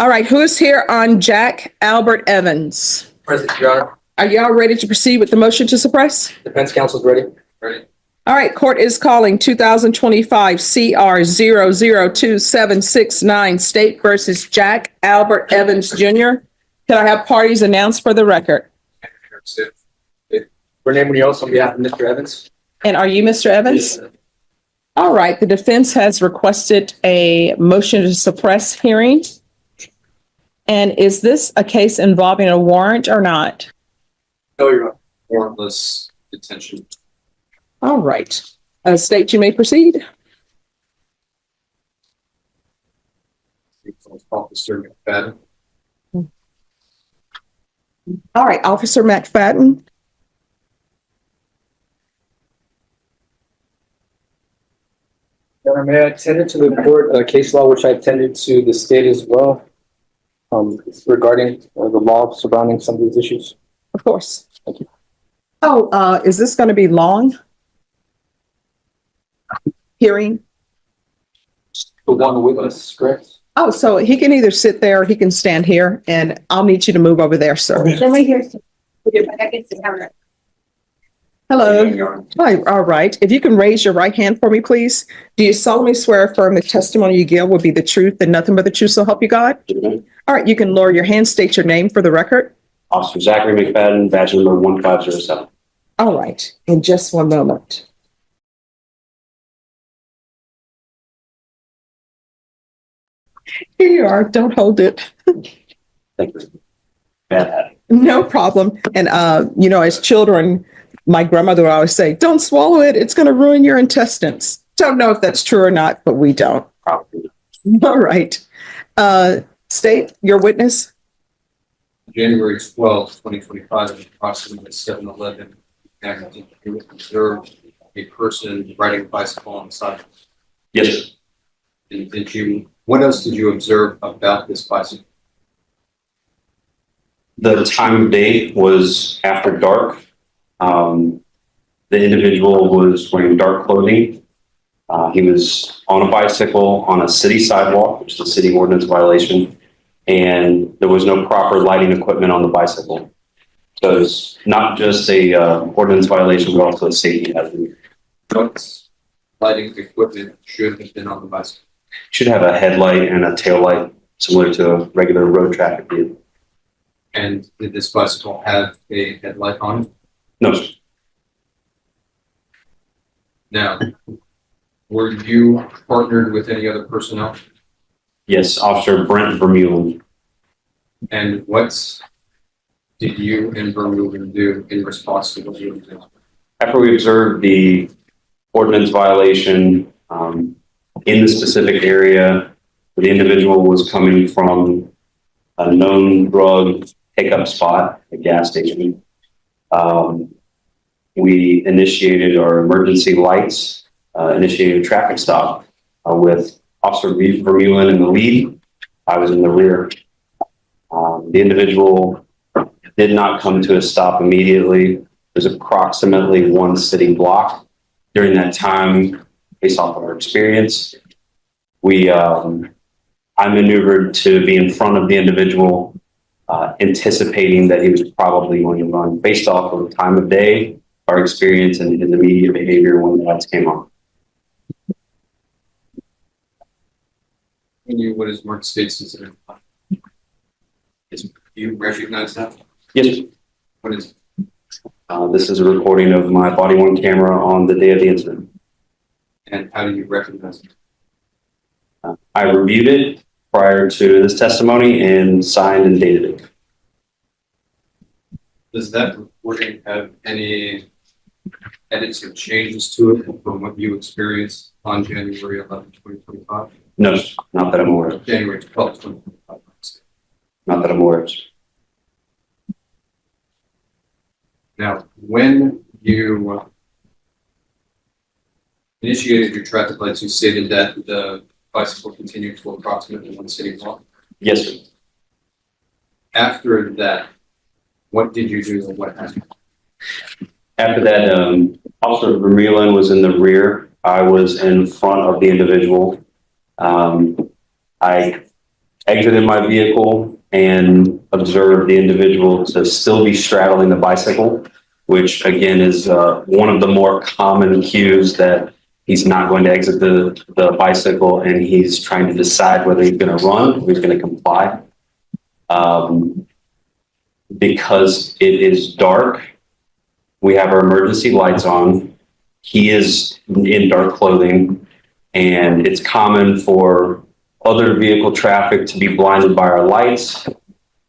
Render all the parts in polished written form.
All right, who is here on Jack Albert Evans? Present, Your Honor. Are y'all ready to proceed with the motion to suppress? Defense counsel's ready. Ready. All right, court is calling 2025 CR 0027669 State versus Jack Albert Evans Jr. Can I have parties announced for the record? Renee Munoz on behalf of Mr. Evans. And are you Mr. Evans? Yes. All right, the defense has requested a motion to suppress hearing. And is this a case involving a warrant or not? No, Your Honor. Warrantless detention. All right, State, you may proceed. Officer McFadden. All right, Officer McFadden. Your Honor, may I attend to the court case law, which I attended to the state as well, regarding the law surrounding some of these issues? Of course. Thank you. Oh, is this going to be long? Hearing? The one witness, correct? Oh, so he can either sit there or he can stand here, and I'll need you to move over there, sir. Hello. Hi, all right. If you can raise your right hand for me, please. Do you solemnly swear or affirm the testimony you give will be the truth and nothing but the truth, so help you God? All right, you can lower your hand, state your name for the record. Officer Zachary McFadden, badge number 1507. All right, in just one moment. Here you are, don't hold it. Thank you. Bad habit. No problem. And, as children, my grandmother would always say, don't swallow it. It's going to ruin your intestines. Don't know if that's true or not, but we don't. Probably. All right. State, your witness. January 12, 2025, at approximately 7:11, you observed a person riding a bicycle on the sidewalk. Yes. And what else did you observe about this bicycle? The time of day was after dark. The individual was wearing dark clothing. He was on a bicycle on a city sidewalk, which is a city ordinance violation, and there was no proper lighting equipment on the bicycle. So it's not just a ordinance violation, but also a safety hazard. What lighting equipment should have been on the bicycle? Should have a headlight and a tail light similar to a regular road traffic vehicle. And did this bicycle have a headlight on it? No, sir. Now, were you partnered with any other personnel? Yes, Officer Brent Vermeulen. And what did you and Vermeulen do in response to what you observed? After we observed the ordinance violation in the specific area, the individual was coming from a known drug pickup spot, a gas station. We initiated our emergency lights, initiated a traffic stop with Officer Vermeulen in the lead. I was in the rear. The individual did not come to a stop immediately. There's approximately one city block. During that time, based off of our experience, I maneuvered to be in front of the individual, anticipating that he was probably going to run based off of the time of day, our experience, and his immediate behavior when the lights came on. What is Mark State's incident? Do you recognize that? Yes. What is it? This is a recording of my body-worn camera on the day of the incident. And how do you recognize it? I reviewed it prior to this testimony and signed and dated it. Does that recording have any edits or changes to it from what you experienced on January 11, 2025? No, not that I'm aware of. January 12, 2025. Not that I'm aware of. Now, when you initiated your traffic lights, you stated that the bicycle continued to approximately one city block. Yes, sir. After that, what did you do and what happened? After that, Officer Vermeulen was in the rear. I was in front of the individual. I exited my vehicle and observed the individual to still be straddling the bicycle, which again is one of the more common cues that he's not going to exit the bicycle and he's trying to decide whether he's going to run or he's going to comply. Because it is dark, we have our emergency lights on. He is in dark clothing, and it's common for other vehicle traffic to be blinded by our lights.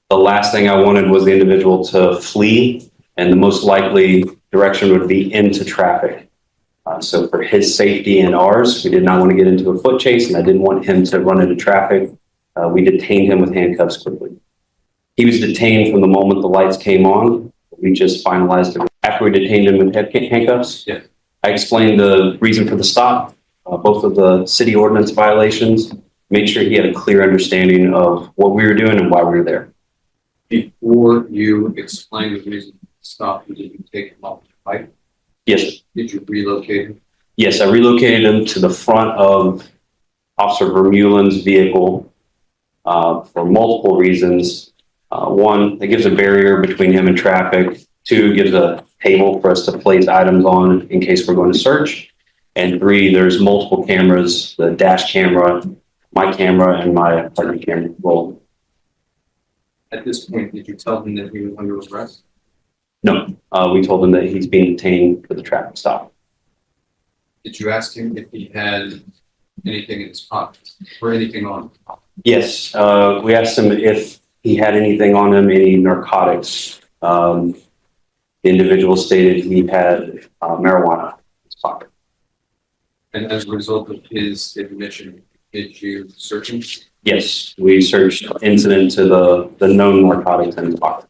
The last thing I wanted was the individual to flee, and the most likely direction would be into traffic. So for his safety and ours, we did not want to get into a foot chase, and I didn't want him to run into traffic. We detained him with handcuffs quickly. He was detained from the moment the lights came on. We just finalized it. After we detained him with handcuffs, Yeah. I explained the reason for the stop, both of the city ordinance violations, made sure he had a clear understanding of what we were doing and why we were there. Before you explain the reason for the stop, did you take him off the bike? Yes, Did you relocate him? yes, I relocated him to the front of Officer Vermeulen's vehicle for multiple reasons. One, it gives a barrier between him and traffic. Two, it gives a table for us to place items on in case we're going to search. And three, there's multiple cameras, the dash camera, my camera, and my partner camera roll. At this point, did you tell him that he was under arrest? No, we told him that he's being detained for the traffic stop. Did you ask him if he had anything in his pockets or anything on him? Yes, we asked him if he had anything on him, any narcotics. The individual stated he had marijuana in his pocket. And as a result of his admission, did you search him? Yes, we searched incident to the known narcotics in his pocket.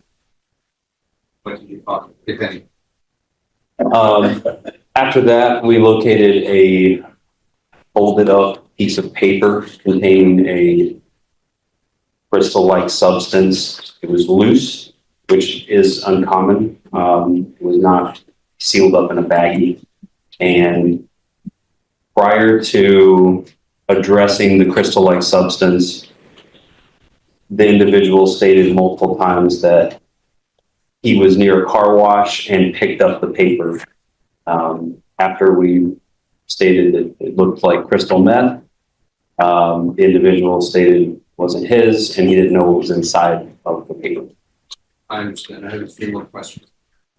What did you find, if any? After that, we located a folded up piece of paper containing a crystal-like substance. It was loose, which is uncommon. It was not sealed up in a baggie. And prior to addressing the crystal-like substance, the individual stated multiple times that he was near a car wash and picked up the paper. After we stated that it looked like crystal meth, the individual stated it wasn't his and he didn't know what was inside of the paper. I understand. I have a few more questions.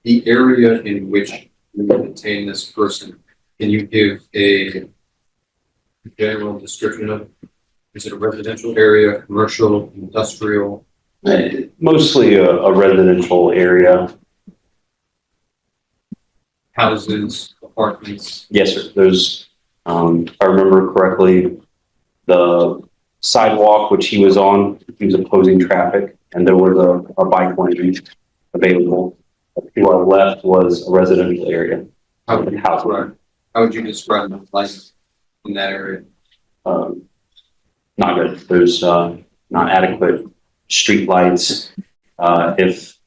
The area in which you detain this person, can you give a general description of it? Is it a residential area, commercial, industrial? Mostly a residential area. Houses, apartments? Yes, sir. There's, if I remember correctly, the sidewalk which he was on, he was opposing traffic, and there was a bike lane available. To our left was a residential area. How would you describe the life in that area? Not good. There's not adequate street lights. If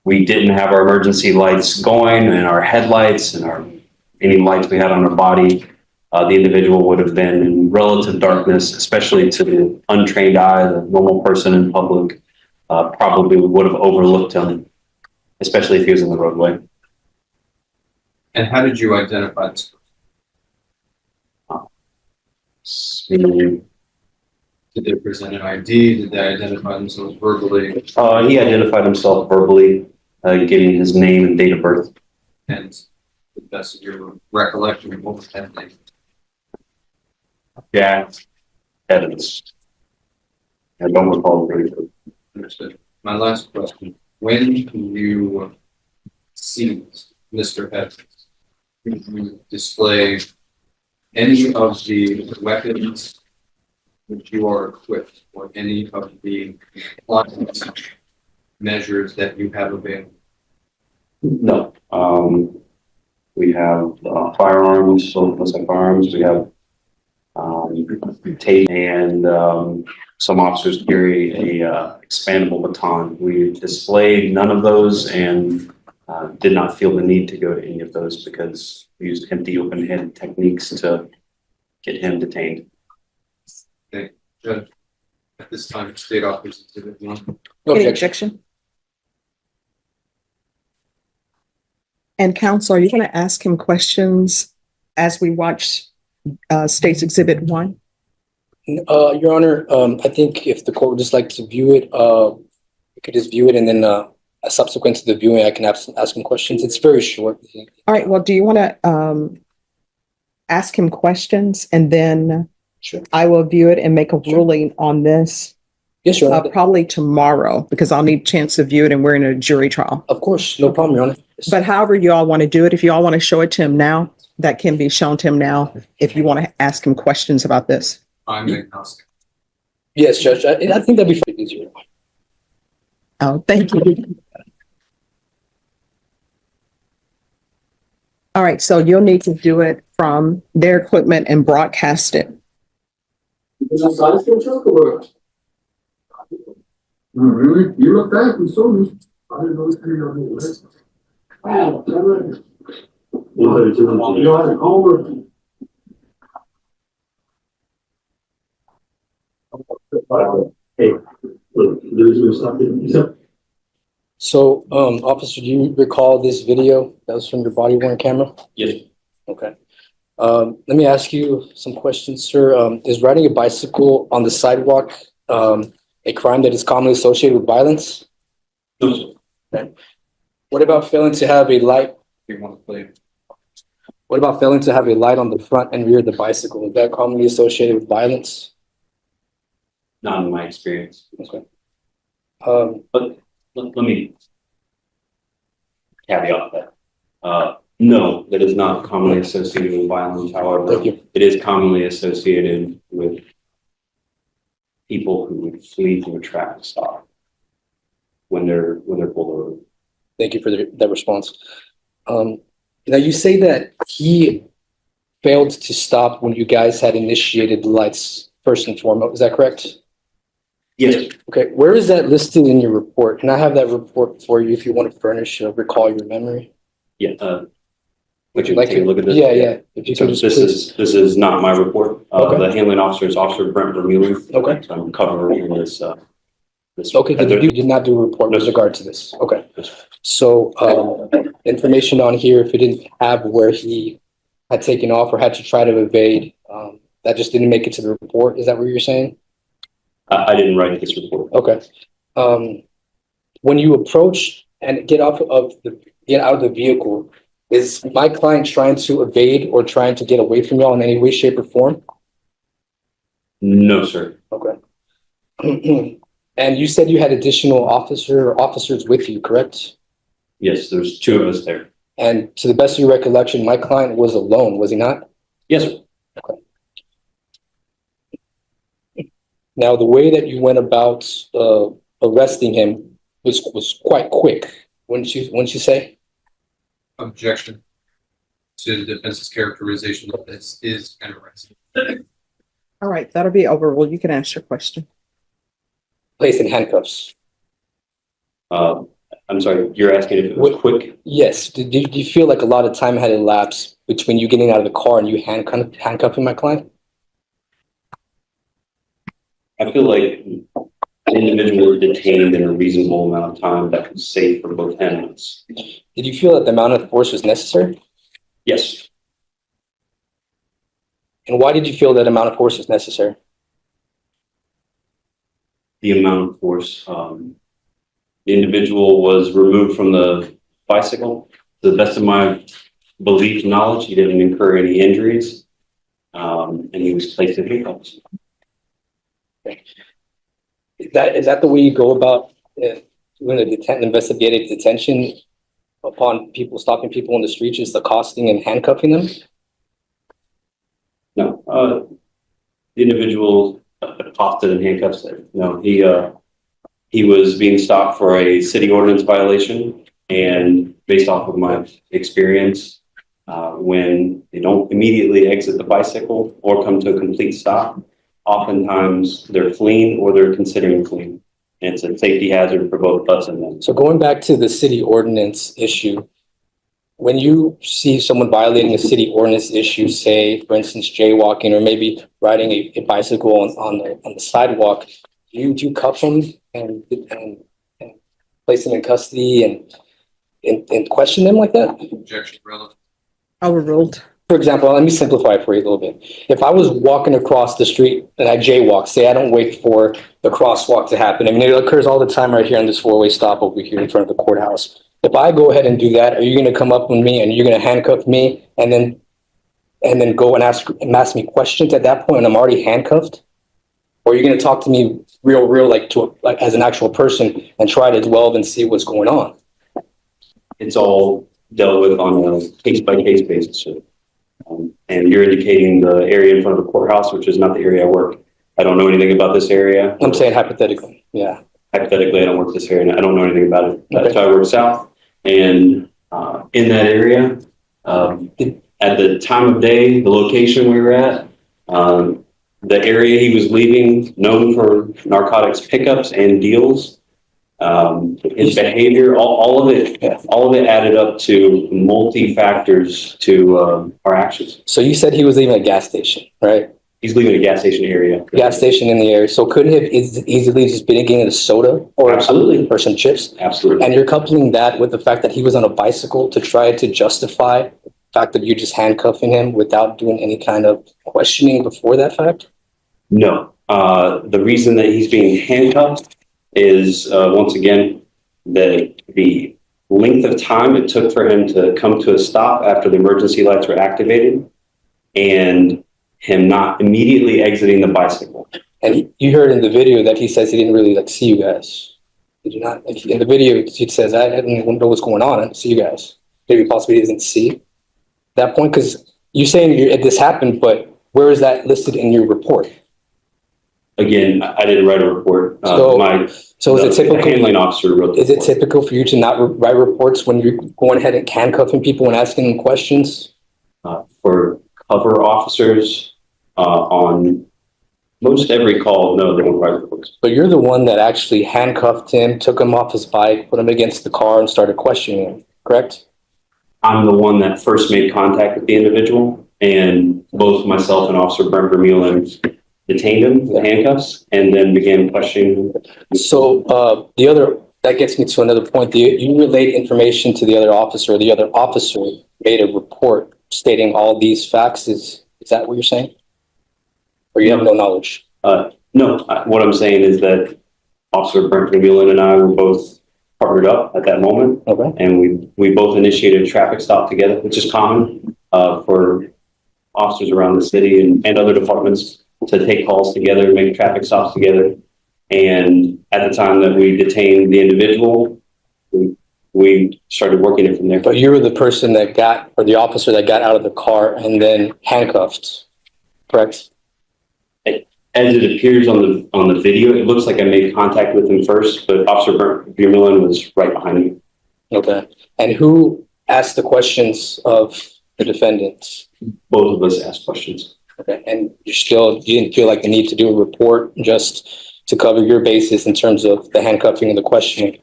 we didn't have our emergency lights going and our headlights and any lights we had on our body, the individual would have been in relative darkness, especially to the untrained eye, the normal person in public, probably would have overlooked him, especially if he was in the roadway. And how did you identify this person? Did they present an ID? Did they identify themselves verbally? He identified himself verbally, giving his name and date of birth. And to the best of your recollection, what was that name? Jack Evans. I don't recall the name. Understood. My last question, when you see Mr. Evans, did you display any of the weapons which you are equipped or any of the compliance measures that you have available? No. We have firearms, both of us have firearms. We have tape, and some officers carry a expandable baton. We displayed none of those and did not feel the need to go to any of those because we used empty open-handed techniques to get him detained. Judge, at this time, State Office Exhibit 1. No Any objection. objection? And counsel, are you going to ask him questions as we watch State's Exhibit 1? Your Honor, I think if the court would just like to view it, we could just view it and then subsequent to the viewing, I can ask him questions. It's very short. All right, well, do you want to ask him questions and then Sure. I will view it and make a ruling on this Yes, Your Honor. probably tomorrow because I'll need a chance to view it and we're in a jury trial. Of course, no problem, Your Honor. But however you all want to do it, if you all want to show it to him now, that can be shown to him now if you want to ask him questions about this. I'm agnostic. Yes, Judge. I think that'd be easier. Oh, thank you. All right, so you'll need to do it from their equipment and broadcast it. Really? You look back and saw me. I didn't know this thing on the list. Wow. You had a caller. Hey, look, there's something. So, officer, do you recall this video that was from your body worn camera? Yes. Okay. Let me ask you some questions, sir. Is riding a bicycle on the sidewalk a crime that is commonly associated with violence? No, sir. Okay. What about failing to have a light? If you want to play. What about failing to have a light on the front and rear of the bicycle? Is that commonly associated with violence? Not in my experience. Okay. Let me caveat that. No, that is not commonly associated with violence. However, Thank you. it is commonly associated with people who would flee from a traffic stop when they're pulled over. Thank you for that response. Now you say that he failed to stop when you guys had initiated the lights first and foremost. Is that correct? Yes. Okay. Where is that listed in your report? Can I have that report for you if you want to furnish recall your memory? Yeah. Would you like take to a look at this? Yeah, yeah. If you So could this just please. is not my report. Okay. The handling officer is Officer Brent Vermeulen. Okay. So I'm covering this. Okay, you did not do a report with regard to this. Okay. So information on here, if you didn't have where he had taken off or had to try to evade, that just didn't make it to the report. Is that what you're saying? I didn't write this report. Okay. When you approach and get out of the vehicle, is my client trying to evade or trying to get away from y'all in any way, shape, or form? No, sir. Okay. And you said you had additional officers with you, correct? Yes, there's two of us there. And to the best of your recollection, my client was alone, was he not? Yes, sir. Now, the way that you went about arresting him was quite quick, wouldn't you say? Objection to the defense's characterization of this is an arrest. All right, that'll be overruled. You can ask your question. Placed in handcuffs. I'm sorry, you're asking if it was quick? Yes. Did you feel like a lot of time had elapsed between you getting out of the car and you handcuffing my client? I feel like an individual is detained in a reasonable amount of time that was safe for both ends. Did you feel that the amount of force was necessary? Yes, And why did you feel that amount of force was necessary? the amount of force. The individual was removed from the bicycle. To the best of my belief, knowledge, he didn't incur any injuries. And he was placed in handcuffs. Is that the way you go about doing investigative detention upon stopping people in the streets, is accosting and handcuffing them? No, the individual accosted and handcuffs there. No, he was being stopped for a city ordinance violation, and based off of my experience, when they don't immediately exit the bicycle or come to a complete stop, oftentimes they're fleeing or they're considering fleeing. And it's a safety hazard for both us and them. So going back to the city ordinance issue, when you see someone violating a city ordinance issue, say, for instance, jaywalking or maybe riding a bicycle on the sidewalk, you cuff him and place him in custody and question them like that? Objection relevant. Overruled. For example, let me simplify it for you a little bit. If I was walking across the street and I jaywalk, say I don't wait for the crosswalk to happen. I mean, it occurs all the time right here on this four-way stop over here in front of the courthouse. If I go ahead and do that, are you going to come up with me and you're going to handcuff me and then go and ask me questions at that point and I'm already handcuffed? Or are you going to talk to me real, like as an actual person and try to delve and see what's going on? It's all dealt with on a case-by-case basis, sir. And you're indicating the area in front of the courthouse, which is not the area I work. I don't know anything about this area. I'm saying hypothetically, yeah. Hypothetically, I don't work this area and I don't know anything about it. Okay. So I work south and in that area, at the time of day, the location we were at, the area he was leaving, known for narcotics pickups and deals, his behavior, all of it added up to multi-factors to our actions. So you said he was leaving a gas station, right? He's leaving a gas station area. Gas station in the area. So couldn't he have easily just been getting a soda or Absolutely. Or some chips? Absolutely. And you're coupling that with the fact that he was on a bicycle to try to justify the fact that you're just handcuffing him without doing any kind of questioning before that fact? No. The reason that he's being handcuffed is, once again, the length of time it took for him to come to a stop after the emergency lights were activated and him not immediately exiting the bicycle. And you heard in the video that he says he didn't really see you guys. Did you not? In the video, he says, I didn't know what's going on. I didn't see you guys. Maybe possibly he doesn't see at that point, because you're saying this happened, but where is that listed in your report? Again, I didn't write a report. So is it typical? The handling officer wrote the Is it report. typical for you to not write reports when you're going ahead and handcuffing people and asking them questions? For cover officers on most every call, no, they don't write reports. But you're the one that actually handcuffed him, took him off his bike, put him against the car and started questioning him, correct? I'm the one that first made contact with the individual, and both myself and Officer Brent Vermeulen detained him with handcuffs and then began questioning him. So that gets me to another point. You relayed information to the other officer made a report stating all these facts. Is that what you're saying? Or you have no knowledge? No, what I'm saying is that Officer Brent Vermeulen and I were both partnered up at that moment. Okay. And we both initiated a traffic stop together, which is common for officers around the city and other departments to take calls together, make traffic stops together. And at the time that we detained the individual, we started working it from there. But you were the person the officer that got out of the car and then handcuffed, correct? As it appears on the video, it looks like I made contact with him first, but Officer Brent Vermeulen was right behind me. Okay. And who asked the questions of the defendants? Both of us asked questions. Okay. And you didn't feel like the need to do a report just to cover your basis in terms of the handcuffing and the questioning?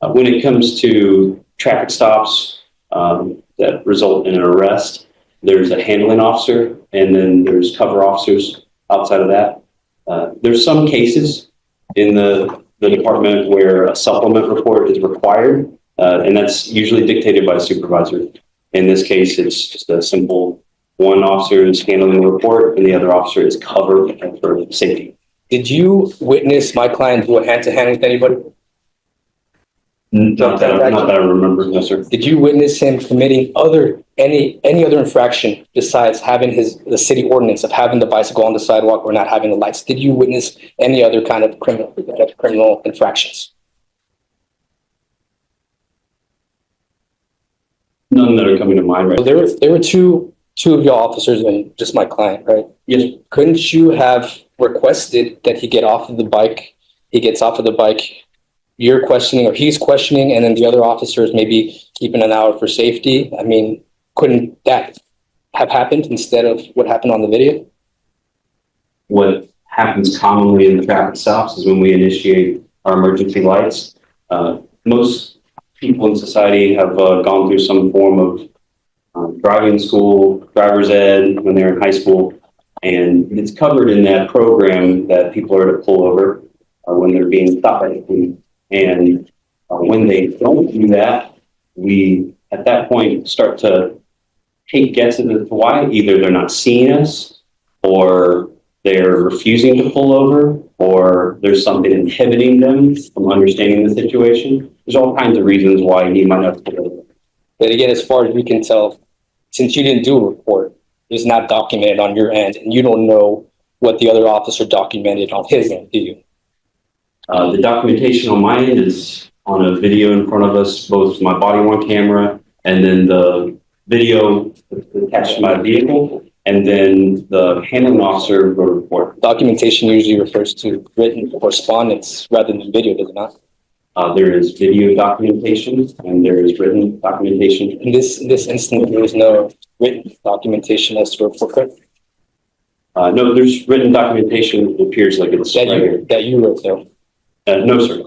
When it comes to traffic stops that result in an arrest, there's a handling officer and then there's cover officers outside of that. There's some cases in the department where a supplement report is required, and that's usually dictated by a supervisor. In this case, it's just a simple one officer is handling the report and the other officer is covered for safety. Did you witness my client do a hand-to-hand with anybody? Not that I remember, no, sir. Did you witness him committing any other infraction besides having the city ordinance of having the bicycle on the sidewalk or not having the lights? Did you witness any other kind of criminal infractions? None that are coming to mind right So there were two of your officers and just my client, right? Yes. Couldn't you have requested that he get off of the bike? He gets off of the bike, you're questioning or he's questioning, and then the other officer is maybe keeping an eye out for safety. I mean, couldn't that have happened instead of what happened on the video? What happens commonly in the traffic stops is when we initiate our emergency lights. Most people in society have gone through some form of driving school, driver's ed when they're in high school, and it's covered in that program that people are to pull over. when they're being stopped by the police. And when they don't do that, we at that point start to take guesses as to why. Either they're not seeing us, or they're refusing to pull over, or there's something inhibiting them from understanding the situation. There's all kinds of reasons why he might not pull over. But again, as far as we can tell, since you didn't do a report, it's not documented on your end, and you don't know what the other officer documented on his end, do you? The documentation on my end is on a video in front of us, both my body worn camera and then the video attached to my vehicle, and then the handling officer wrote a report. Documentation usually refers to written correspondence rather than video, does it not? There is video documentation and there is written documentation. In this instance, there was no written documentation as to a report, correct? No, there's written documentation. It appears like it's right here. That you wrote though. No, sir.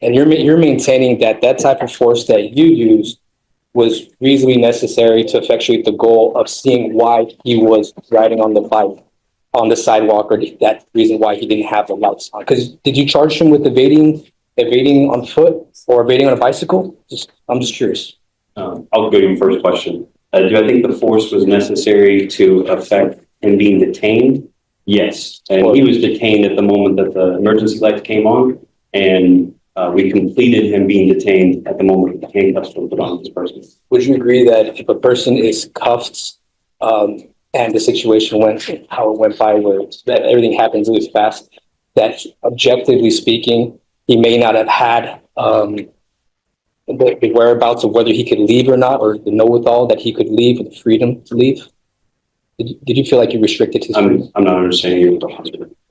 And you're maintaining that that type of force that you used was reasonably necessary to effectuate the goal of seeing why he was riding on the bike on the sidewalk, or that reason why he didn't have the lights on. Because did you charge him with evading on foot or evading on a bicycle? I'm just curious. I'll go to your first question. Do I think the force was necessary to affect him being detained? Yes. And he was detained at the moment that the emergency lights came on, and we completed him being detained at the moment the handcuffs were put on this person. Would you agree that if a person is cuffed, and the situation went how it went by, where that everything happens really fast, that objectively speaking, he may not have had the whereabouts of whether he could leave or not, or the know-withal that he could leave, or the freedom to leave? Did you feel like you restricted his freedom? I'm not understanding you.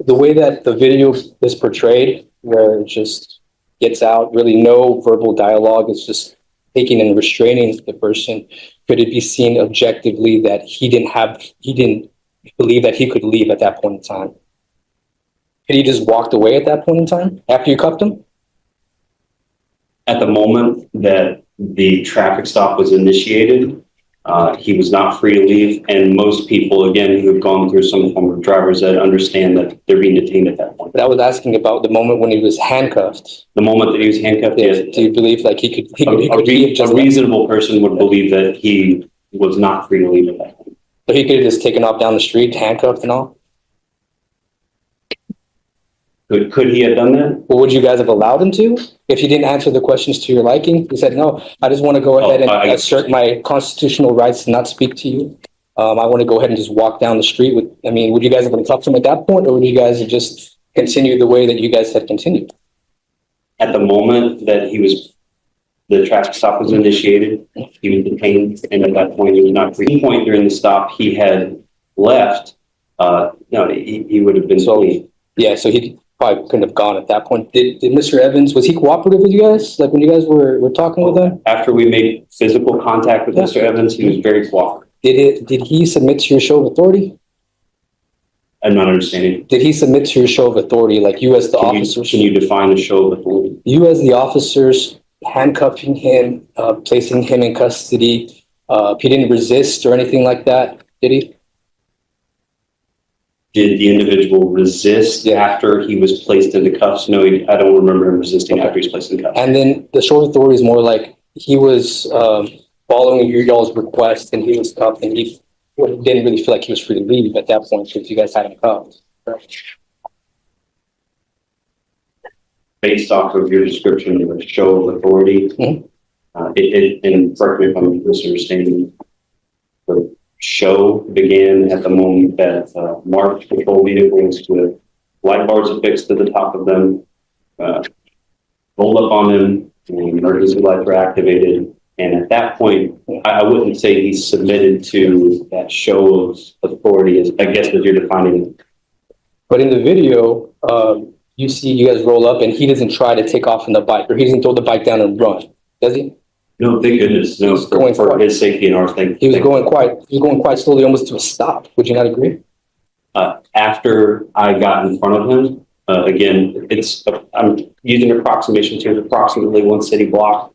The way that the video is portrayed, where it just gets out, really no verbal dialogue, it's just taking and restraining the person. Could it be seen objectively that he didn't believe that he could leave at that point in time? Could he just walked away at that point in time after you cuffed him? At the moment that the traffic stop was initiated, he was not free to leave. And most people, again, who have gone through some form of driver's ed understand that they're being detained at that point. But I was asking about the moment when he was handcuffed. The moment that he was handcuffed, yes. Do you believe like he could A reasonable person would believe that he was not free to leave at that point. So he could have just taken off down the street, handcuffed and all? Could he have done that? Well, would you guys have allowed him to? If he didn't answer the questions to your liking, he said, no, I just want to go ahead and assert my constitutional rights to not speak to you. I want to go ahead and just walk down the street with, would you guys have talked to him at that point, or would you guys have just continued the way that you guys had continued? At the moment that the traffic stop was initiated, he was detained, and at that point he was not free. At any point during the stop he had left, he would have been free. Yeah, so he probably couldn't have gone at that point. Did Mr. Evans, was he cooperative with you guys? Like when you guys were talking with him? After we made physical contact with Mr. Evans, he was very cooperative. Did he submit to your show of authority? I'm not understanding. Did he submit to your show of authority, like you as the officers? Can you define the show of authority? You as the officers handcuffing him, placing him in custody. He didn't resist or anything like that, did he? Did the individual resist after he was placed into cuffs? No, I don't remember him resisting after he was placed in cuffs. And then the show of authority is more like he was following your y'all's request, and he was cuffed, and he didn't really feel like he was free to leave at that point because you guys had him cuffed. Based off of your description of a show of authority, and correct me if I'm misunderstanding, the show began at the moment that marked patrol vehicles with light bars affixed to the top of them, rolled up on them, and emergency lights were activated. And at that point, I wouldn't say he submitted to that show of authority, as I guess as you're defining it. But in the video, you see you guys roll up, and he doesn't try to take off on the bike, or he doesn't throw the bike down and run, does he? No, thank goodness. No, for his safety and our thing. He was going quite slowly, almost to a stop. Would you not agree? After I got in front of him, again, I'm using approximation to approximately one city block,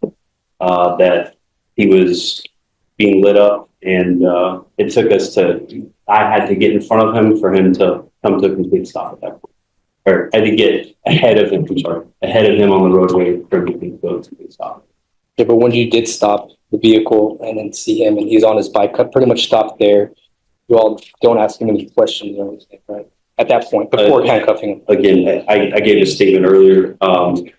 that he was being lit up, and I had to get in front of him for him to come to a complete stop at that point. or I had to get ahead of him, I'm sorry, ahead of him on the roadway for him to go to the stop. Yeah, but when you did stop the vehicle and then see him and he's on his bike, pretty much stopped there, you all don't ask him any questions or anything, right? At that point, before handcuffing him. Again, I gave a statement earlier.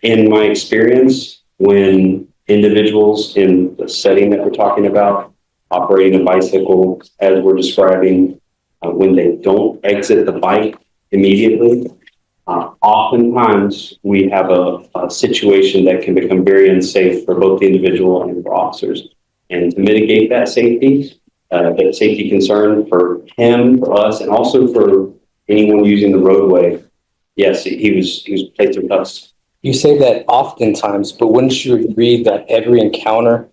In my experience, when individuals in the setting that we're talking about, operating a bicycle, as we're describing, when they don't exit the bike immediately, oftentimes we have a situation that can become very unsafe for both the individual and for officers. And to mitigate that safety concern for him, for us, and also for anyone using the roadway, yes, he was placed in cuffs. You say that oftentimes, but wouldn't you agree that every encounter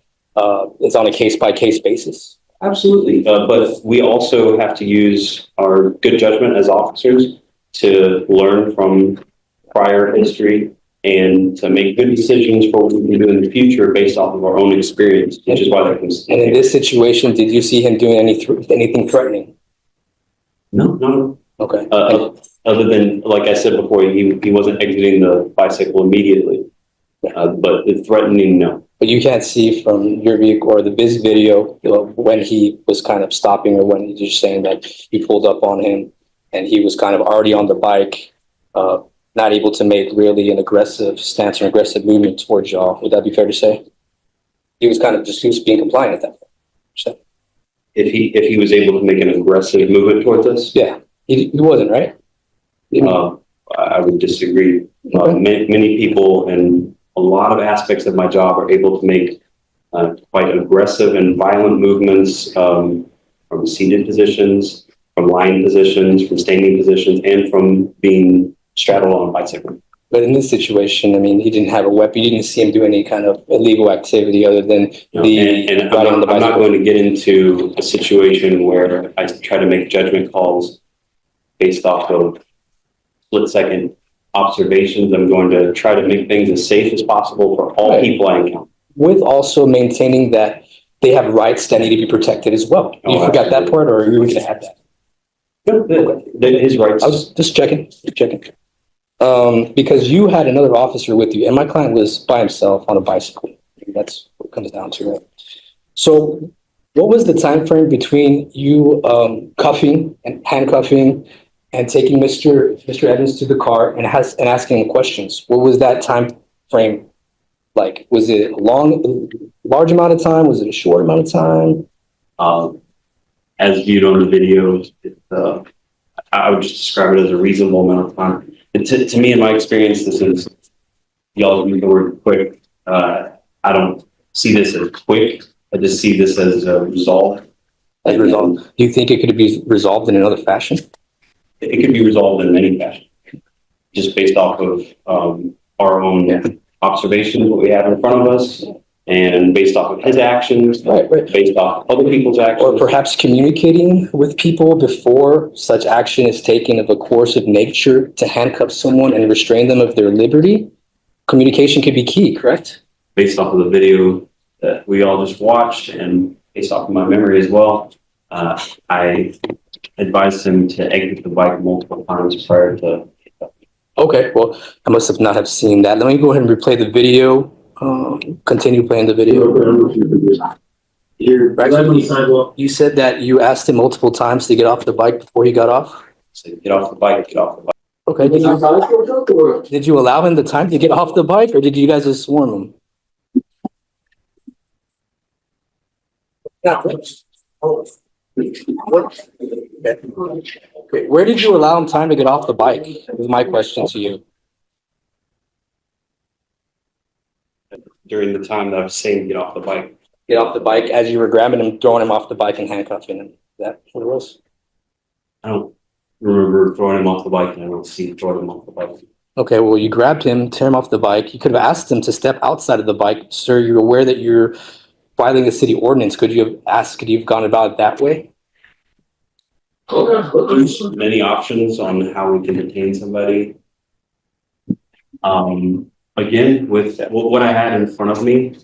is on a case-by-case basis? Absolutely, but we also have to use our good judgment as officers to learn from prior history and to make good decisions for what we can do in the future based off of our own experience, which is why that comes. And in this situation, did you see him doing anything threatening? No. Okay. Other than, like I said before, he wasn't exiting the bicycle immediately, but the threatening, no. But you can't see from your vehicle or the Viz video, you know, when he was kind of stopping or when you're saying that he pulled up on him and he was kind of already on the bike, not able to make really an aggressive stance or aggressive movement towards y'all. Would that be fair to say? He was being compliant at that point. So, If he was able to make an aggressive movement towards us, yeah, he wasn't, right? I would disagree. Many people and a lot of aspects of my job are able to make quite aggressive and violent movements from seated positions, from lying positions, from standing positions, and from being straddled on a bicycle. But in this situation, I mean, he didn't have a weapon. You didn't see him do any kind of illegal activity other than I'm not going to get into a situation where I try to make judgment calls based off of split-second observations. I'm going to try to make things as safe as possible for all people I encounter. With also maintaining that they have rights that need to be protected as well. You forgot that part, or you were going to add that? His rights. I was just checking. Because you had another officer with you, and my client was by himself on a bicycle. That's what it comes down to, right? So, what was the time frame between you cuffing and handcuffing and taking Mr. Evans to the car and asking him questions? What was that time frame like? Was it a large amount of time? Was it a short amount of time? As viewed on the video, I would just describe it as a reasonable amount of time. To me, in my experience, this is, y'all use the word quick. I don't see this as quick. I just see this as a resolve. Do you think it could be resolved in another fashion? It could be resolved in many fashions, just based off of our own observations, what we have in front of us, and based off of his actions, Right. based off other people's actions. Or perhaps communicating with people before such action is taken of a coercive nature to handcuff someone and restrain them of their liberty. Communication could be key, correct? Based off of the video that we all just watched and based off of my memory as well, I advised him to exit the bike multiple times prior to. Okay, well, I must have not have seen that. Let me go ahead and replay the video. Continue playing the video. You said that you asked him multiple times to get off the bike before he got off? So get off the bike, get off the bike. Okay, did you allow him the time to get off the bike, or did you guys just swarm him? Okay, where did you allow him time to get off the bike? Is my question to you. During the time that I was saying get off the bike. Get off the bike as you were grabbing him, throwing him off the bike and handcuffing him. Is that what it was? I don't remember throwing him off the bike, and I don't see throwing him off the bike. Okay, well, you grabbed him, tear him off the bike. You could have asked him to step outside of the bike. Sir, you're aware that you're violating a city ordinance. Could you have gone about it that way? There's many options on how we can detain somebody. Again, with what I had in front of me,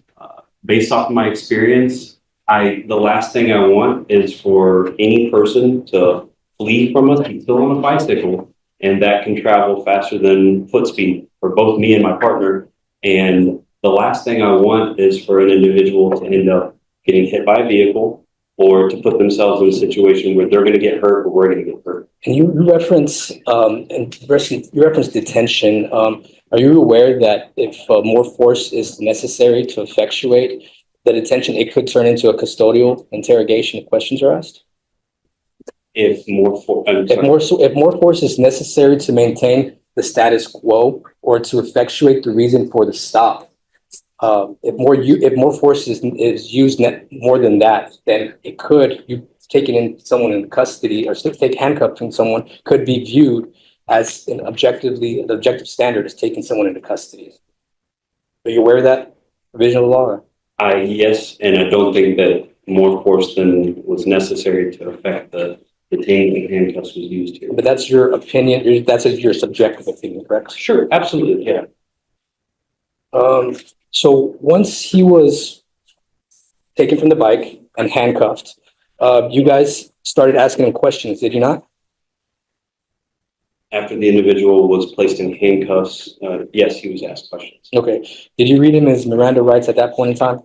based off of my experience, the last thing I want is for any person to flee from us, be still on a bicycle, and that can travel faster than foot speed for both me and my partner. And the last thing I want is for an individual to end up getting hit by a vehicle or to put themselves in a situation where they're going to get hurt or we're going to get hurt. And you reference, you reference detention. Are you aware that if more force is necessary to effectuate the detention, it could turn into a custodial interrogation if questions are asked? If more If more force is necessary to maintain the status quo or to effectuate the reason for the stop, if more force is used more than that, then it could, you taking someone in custody or handcuffing someone could be viewed as an objective standard as taking someone into custody. Are you aware of that provision of the law? yes, and I don't think that more force than was necessary to affect the detaining of handcuffs was used here. But that's your opinion. That's your subjective opinion, correct? Sure, absolutely, yeah. So once he was taken from the bike and handcuffed, you guys started asking him questions, did you not? After the individual was placed in handcuffs, yes, he was asked questions. Okay. Did you read him his Miranda rights at that point in time?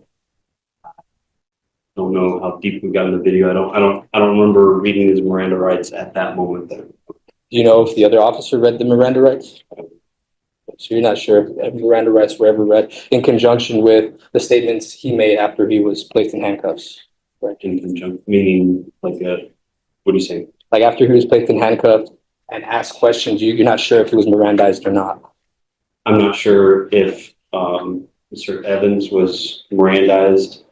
Don't know how deep we got in the video. I don't remember reading his Miranda rights at that moment there. Do you know if the other officer read the Miranda rights? So you're not sure if Miranda rights were ever read in conjunction with the statements he made after he was placed in handcuffs? Right, in conjunction, meaning like what do you say? Like after he was placed in handcuffs and asked questions, you're not sure if he was Mirandized or not? I'm not sure if Mr. Evans was Mirandized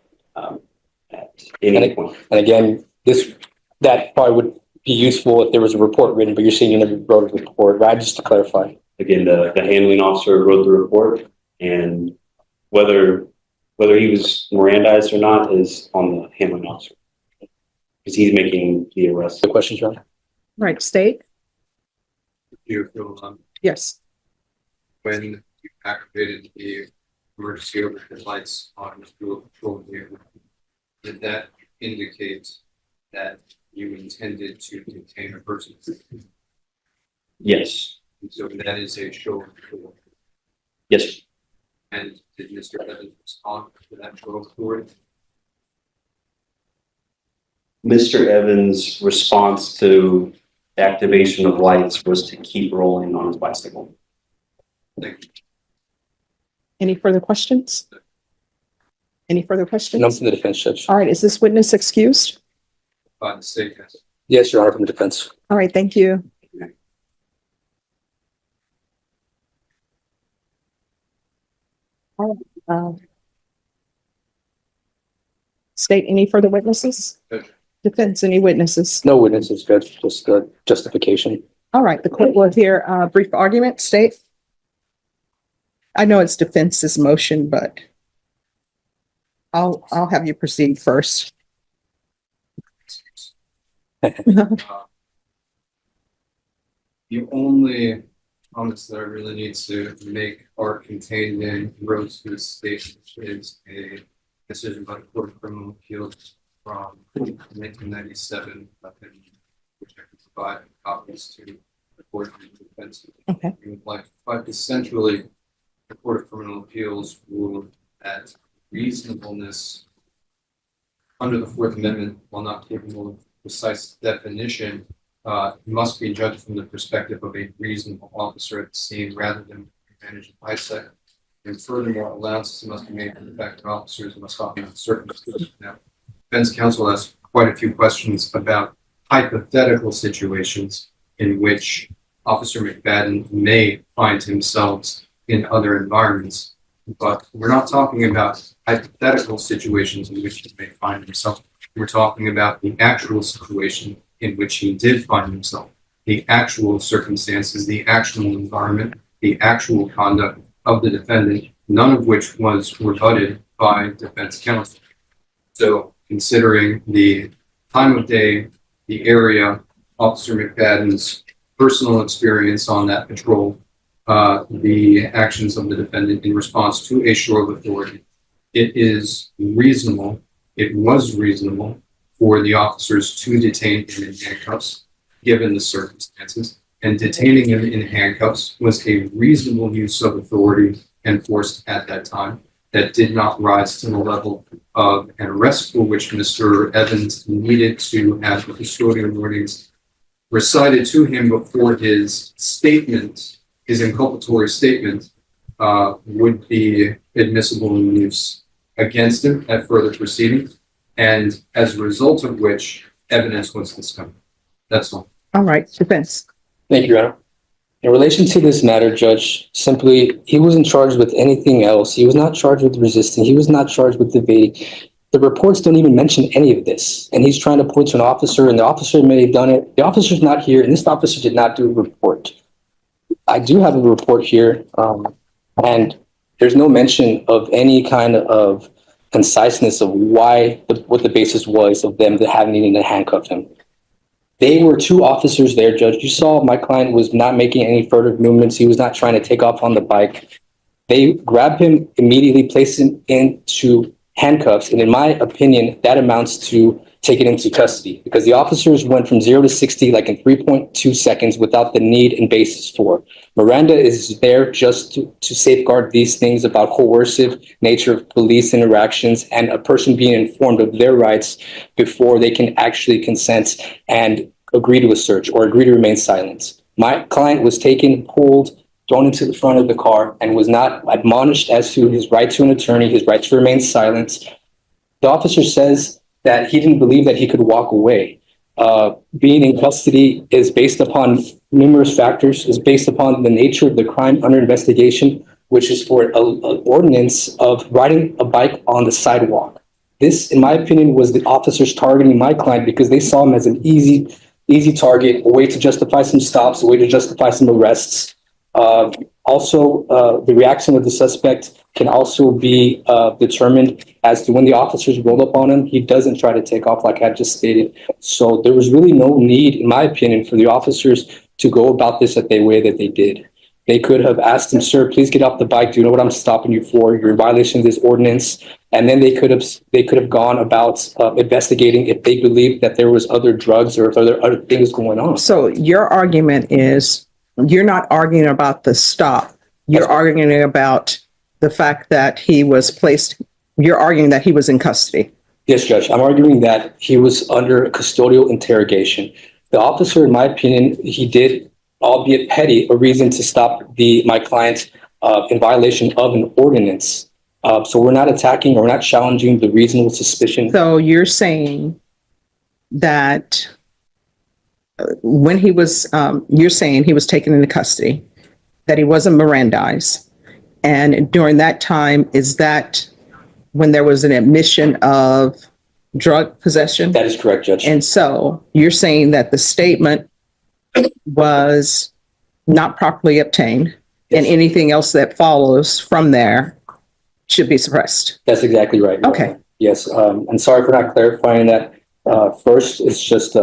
at any point. And again, that probably would be useful if there was a report written, but you're saying you never wrote a report, right? Just to clarify. Again, the handling officer wrote the report, and whether he was Mirandized or not is on the handling officer because he's making the arrest. The questions, John? Right, state? You feel, Yes. when you activated the emergency overhead lights on the dual patrol vehicle, did that indicate that you intended to detain a person? Yes. So that is a show of authority. Yes. And did Mr. Evans respond to that show of authority? Mr. Evans' response to the activation of lights was to keep rolling on his bicycle. Thank you. Any further questions? Any further questions? No, from the defense, Judge. All right, is this witness excused? By the state, yes. Yes, Your Honor, from the defense. All right, thank you. State, any further witnesses? Judge. Defense, any witnesses? No witnesses, Judge, just justification. All right, the court will hear a brief argument. State? I know it's defense's motion, but I'll have you proceed first. The only comments that I really need to make are contained in Rose to the state, which is a decision by the Court of Criminal Appeals from 1997, which I can provide copies to the Court of Defense. Okay. But essentially, the Court of Criminal Appeals ruled that reasonableness under the Fourth Amendment, while not capable of precise definition, must be judged from the perspective of a reasonable officer at the scene rather than manage a bicycle. And furthermore, allowances must be made for the fact that officers must often have circumstances. Now, defense counsel asked quite a few questions about hypothetical situations in which Officer McFadden may find himself in other environments, but we're not talking about hypothetical situations in which he may find himself. We're talking about the actual situation in which he did find himself, the actual circumstances, the actual environment, the actual conduct of the defendant, none of which was rebutted by defense counsel. So considering the time of day, the area, Officer McFadden's personal experience on that patrol, the actions of the defendant in response to a show of authority, it is reasonable, it was reasonable for the officers to detain him in handcuffs, given the circumstances. and detaining him in handcuffs was a reasonable use of authority enforced at that time that did not rise to the level of an arrest for which Mr. Evans needed to have the custodial warnings recited to him before his statement, his inculpatory statement, would be admissible in use against him at further proceedings, and as a result of which evidence was discovered. That's all. All right, defense. Thank you, Your Honor. In relation to this matter, Judge, simply, he wasn't charged with anything else. He was not charged with resisting. He was not charged with evading. The reports don't even mention any of this. And he's trying to point to an officer, and the officer may have done it. The officer's not here, and this officer did not do a report. I do have a report here, and there's no mention of any kind of conciseness of what the basis was of them needing to handcuff him. They were two officers there, Judge. You saw my client was not making any further movements. He was not trying to take off on the bike. They grabbed him, immediately placed him into handcuffs. And in my opinion, that amounts to taken into custody because the officers went from 0 to 60 like in 3.2 seconds without the need and basis for. Miranda is there just to safeguard these things about coercive nature of police interactions and a person being informed of their rights before they can actually consent and agree to a search or agree to remain silent. My client was taken, pulled, thrown into the front of the car and was not admonished as to his right to an attorney, his right to remain silent. The officer says that he didn't believe that he could walk away. Being in custody is based upon numerous factors, is based upon the nature of the crime under investigation, which is for an ordinance of riding a bike on the sidewalk. This, in my opinion, was the officers targeting my client because they saw him as an easy target, a way to justify some stops, a way to justify some arrests. The reaction of the suspect can also be determined as to when the officers roll up on him, he doesn't try to take off like I just stated. So there was really no need, in my opinion, for the officers to go about this the way that they did. They could have asked him, sir, please get off the bike. Do you know what I'm stopping you for? You're in violation of this ordinance. And then they could have gone about investigating if they believed that there was other drugs or if other things going on. So your argument is you're not arguing about the stop. You're arguing about the fact that you're arguing that he was in custody. Yes, Judge. I'm arguing that he was under custodial interrogation. The officer, in my opinion, he did, albeit petty, a reason to stop my client in violation of an ordinance. So we're not attacking or we're not challenging the reasonable suspicion. So you're saying that when you're saying he was taken into custody, that he wasn't Mirandized. And during that time, is that when there was an admission of drug possession? That is correct, Judge. And so you're saying that the statement was not properly obtained and anything else that follows from there should be suppressed. That's exactly right. Okay. Yes. I'm sorry for not clarifying that. First, it's just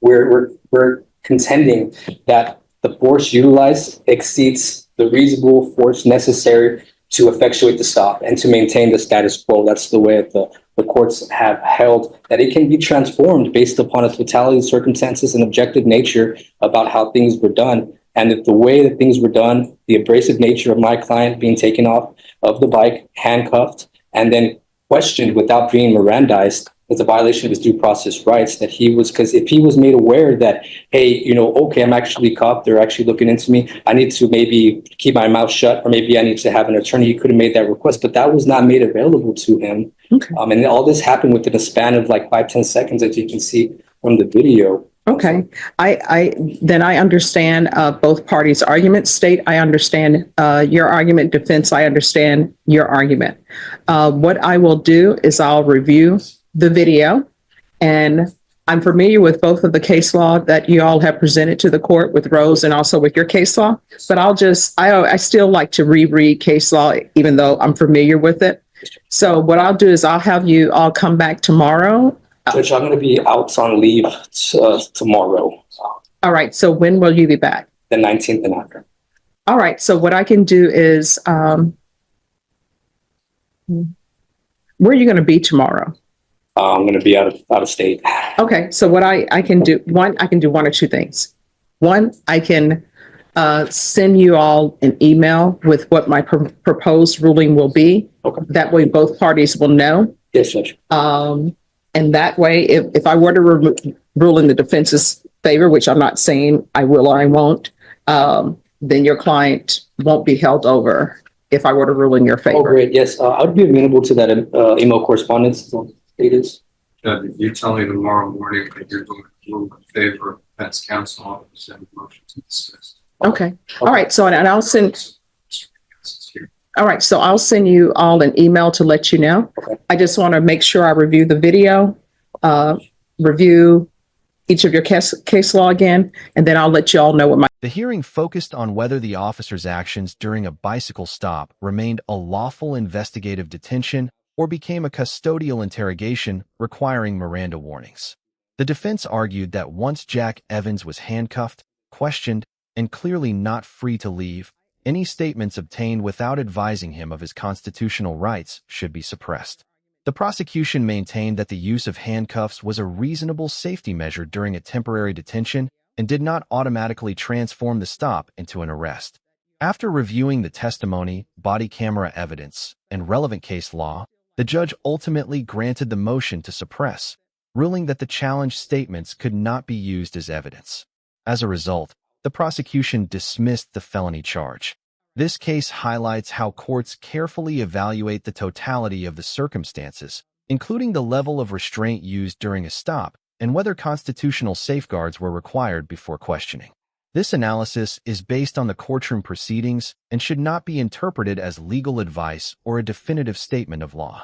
we're contending that the force utilized exceeds the reasonable force necessary to effectuate the stop and to maintain the status quo. That's the way the courts have held that it can be transformed based upon a totality of circumstances and objective nature about how things were done. And if the way that things were done, the abrasive nature of my client being taken off of the bike, handcuffed, and then questioned without being Mirandized, it's a violation of his due process rights because if he was made aware that, hey, okay, I'm actually cuffed, they're actually looking into me, I need to maybe keep my mouth shut, or maybe I need to have an attorney, he could have made that request, but that was not made available to him. Okay. And all this happened within a span of like 5-10 seconds, as you can see from the video. Okay. I understand both parties' arguments. State, I understand your argument. Defense, I understand your argument. What I will do is I'll review the video, and I'm familiar with both of the case law that you all have presented to the court with Rose and also with your case law, but I still like to reread case law, even though I'm familiar with it. So what I'll do is I'll have you all come back tomorrow. Judge, I'm going to be out on leave tomorrow. All right. So when will you be back? The 19th and after. All right. So what I can do is, where are you going to be tomorrow? I'm going to be out of state. Okay. So what I can do, I can do one or two things. One, I can send you all an email with what my proposed ruling will be. Okay. That way both parties will know. Yes, Judge. And that way, if I were to rule in the defense's favor, which I'm not saying I will or I won't, then your client won't be held over if I were to rule in your Oh, favor. great. Yes, I'd be amenable to that email correspondence. It is. If you tell me tomorrow morning that you're going to rule in favor of defense counsel, I'll send a motion to dismiss. Okay. All right. So, and I'll send. Here. All right, so I'll send you all an email to let you know. Okay. I just want to make sure I review the video, review each of your case law again, and then I'll let you all know what my. The hearing focused on whether the officer's actions during a bicycle stop remained a lawful investigative detention or became a custodial interrogation requiring Miranda warnings. The defense argued that once Jack Evans was handcuffed, questioned, and clearly not free to leave, any statements obtained without advising him of his constitutional rights should be suppressed. The prosecution maintained that the use of handcuffs was a reasonable safety measure during a temporary detention and did not automatically transform the stop into an arrest. After reviewing the testimony, body camera evidence, and relevant case law, the judge ultimately granted the motion to suppress, ruling that the challenged statements could not be used as evidence. As a result, the prosecution dismissed the felony charge. This case highlights how courts carefully evaluate the totality of the circumstances, including the level of restraint used during a stop and whether constitutional safeguards were required before questioning. This analysis is based on the courtroom proceedings and should not be interpreted as legal advice or a definitive statement of law.